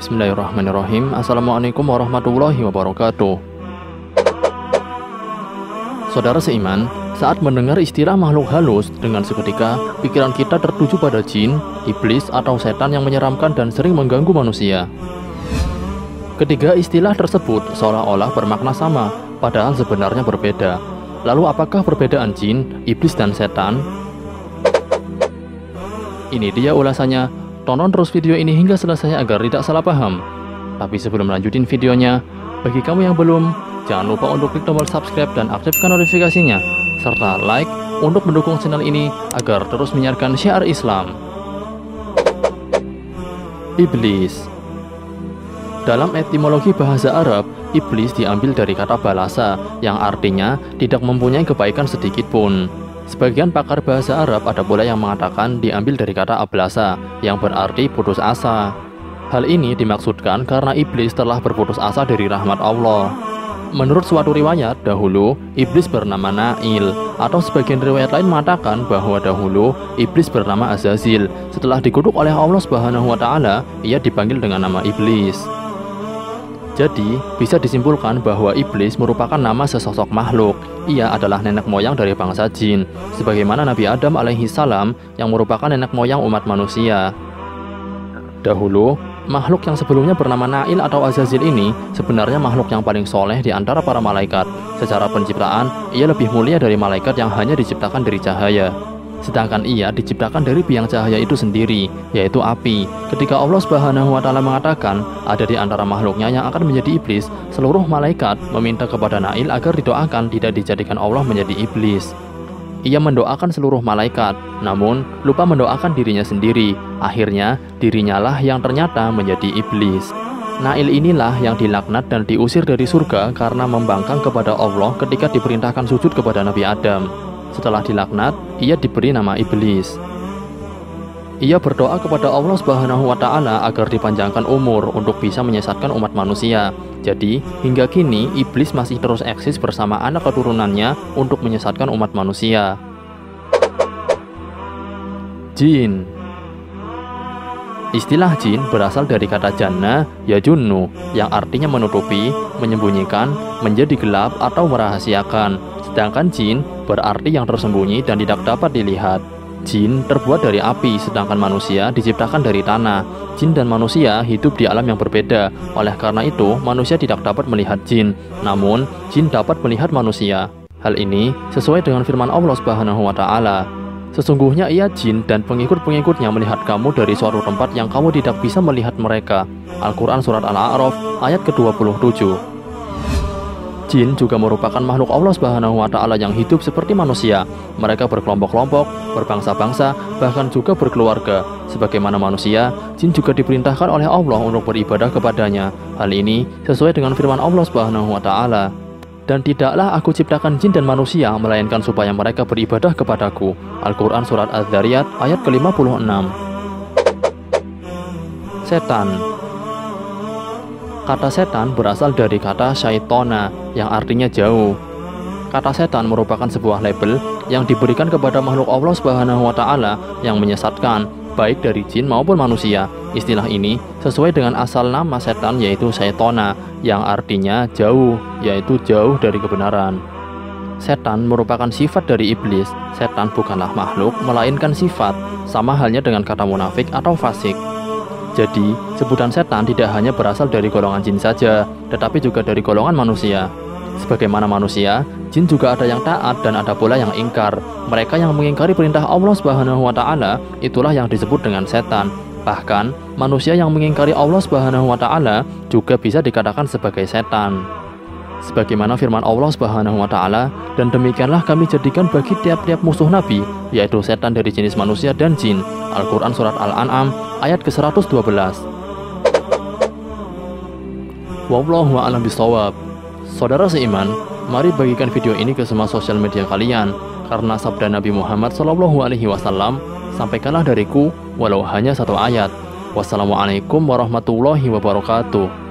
Bismillahirrahmanirrahim. Assalamualaikum warahmatullahi wabarakatuh. Saudara seiman, saat mendengar istilah makhluk halus, dengan seketika pikiran kita tertuju pada jin, iblis, atau setan yang menyeramkan dan sering mengganggu manusia. Ketiga istilah tersebut seolah-olah bermakna sama, padahal sebenarnya berbeda. Lalu apakah perbedaan jin, iblis, dan setan? Ini dia ulasannya. Tonton terus video ini hingga selesai agar tidak salah paham. Tapi sebelum lanjutin videonya, bagi kamu yang belum, jangan lupa untuk klik tombol subscribe dan aktifkan notifikasinya, serta like untuk mendukung channel ini agar terus menyiarkan syiar Islam. Iblis. Dalam etimologi bahasa Arab, iblis diambil dari kata balasa yang artinya tidak mempunyai kebaikan sedikit pun. Sebagian pakar bahasa Arab ada pula yang mengatakan diambil dari kata ablasa yang berarti putus asa. Hal ini dimaksudkan karena iblis telah berputus asa dari rahmat Allah. Menurut suatu riwayat, dahulu iblis bernama Nail, atau sebagian riwayat lain mengatakan bahwa dahulu iblis bernama Azazil. Setelah dikutuk oleh Allah Subhanahu wa Ta'ala, ia dipanggil dengan nama iblis. Jadi, bisa disimpulkan bahwa iblis merupakan nama sesosok makhluk. Ia adalah nenek moyang dari bangsa jin, sebagaimana Nabi Adam alaihi salam yang merupakan nenek moyang umat manusia. Dahulu, makhluk yang sebelumnya bernama Nail atau Azazil ini sebenarnya makhluk yang paling soleh di antara para malaikat. Secara penciptaan, ia lebih mulia dari malaikat yang hanya diciptakan dari cahaya. Sedangkan ia diciptakan dari biang cahaya itu sendiri, yaitu api. Ketika Allah Subhanahu wa Ta'ala mengatakan ada di antara makhluknya yang akan menjadi iblis, seluruh malaikat meminta kepada Nail agar didoakan tidak dijadikan Allah menjadi iblis. Ia mendoakan seluruh malaikat, namun lupa mendoakan dirinya sendiri. Akhirnya dirinya lah yang ternyata menjadi iblis. Nail inilah yang dilaknat dan diusir dari surga karena membangkang kepada Allah ketika diperintahkan sujud kepada Nabi Adam. Setelah dilaknat, ia diberi nama iblis. Ia berdoa kepada Allah Subhanahu wa Ta'ala agar dipanjangkan umur untuk bisa menyesatkan umat manusia. Jadi, hingga kini iblis masih terus eksis bersama anak keturunannya untuk menyesatkan umat manusia. Jin. Istilah jin berasal dari kata janna yajunnu yang artinya menutupi, menyembunyikan, menjadi gelap atau merahasiakan. Sedangkan jin berarti yang tersembunyi dan tidak dapat dilihat. Jin terbuat dari api, sedangkan manusia diciptakan dari tanah. Jin dan manusia hidup di alam yang berbeda. Oleh karena itu, manusia tidak dapat melihat jin. Namun, jin dapat melihat manusia. Hal ini sesuai dengan firman Allah Subhanahu wa Ta'ala. Sesungguhnya ia jin dan pengikut-pengikutnya melihat kamu dari suatu tempat yang kamu tidak bisa melihat mereka. Al-Quran Surat Al-A'raf ayat ke-27. Jin juga merupakan makhluk Allah Subhanahu wa Ta'ala yang hidup seperti manusia. Mereka berkelompok-kelompok, berbangsa-bangsa, bahkan juga berkeluarga. Sebagaimana manusia, jin juga diperintahkan oleh Allah untuk beribadah kepadanya. Hal ini sesuai dengan firman Allah Subhanahu wa Ta'ala. Dan tidaklah aku ciptakan jin dan manusia, melainkan supaya mereka beribadah kepadaku. Al-Quran Surat Az-Zariyat ayat ke-56. Setan. Kata setan berasal dari kata syaitona yang artinya jauh. Kata setan merupakan sebuah label yang diberikan kepada makhluk Allah Subhanahu wa Ta'ala yang menyesatkan, baik dari jin maupun manusia. Istilah ini sesuai dengan asal nama setan, yaitu syaitona yang artinya jauh, yaitu jauh dari kebenaran. Setan merupakan sifat dari iblis. Setan bukanlah makhluk, melainkan sifat, sama halnya dengan kata munafik atau fasik. Jadi, sebutan setan tidak hanya berasal dari golongan jin saja, tetapi juga dari golongan manusia. Sebagaimana manusia, jin juga ada yang taat dan ada pula yang ingkar. Mereka yang mengingkari perintah Allah Subhanahu wa Ta'ala, itulah yang disebut dengan setan. Bahkan, manusia yang mengingkari Allah Subhanahu wa Ta'ala juga bisa dikatakan sebagai setan. Sebagaimana firman Allah Subhanahu wa Ta'ala, dan demikianlah kami jadikan bagi tiap-tiap musuh Nabi, yaitu setan dari jenis manusia dan jin. Al-Quran Surat Al-An'am ayat ke-112. Wallahu a'lam bishawab. Saudara seiman, mari bagikan video ini ke semua sosial media kalian, karena sabda Nabi Muhammad SAW, sampaikanlah dariku walau hanya satu ayat. Wassalamualaikum warahmatullahi wabarakatuh.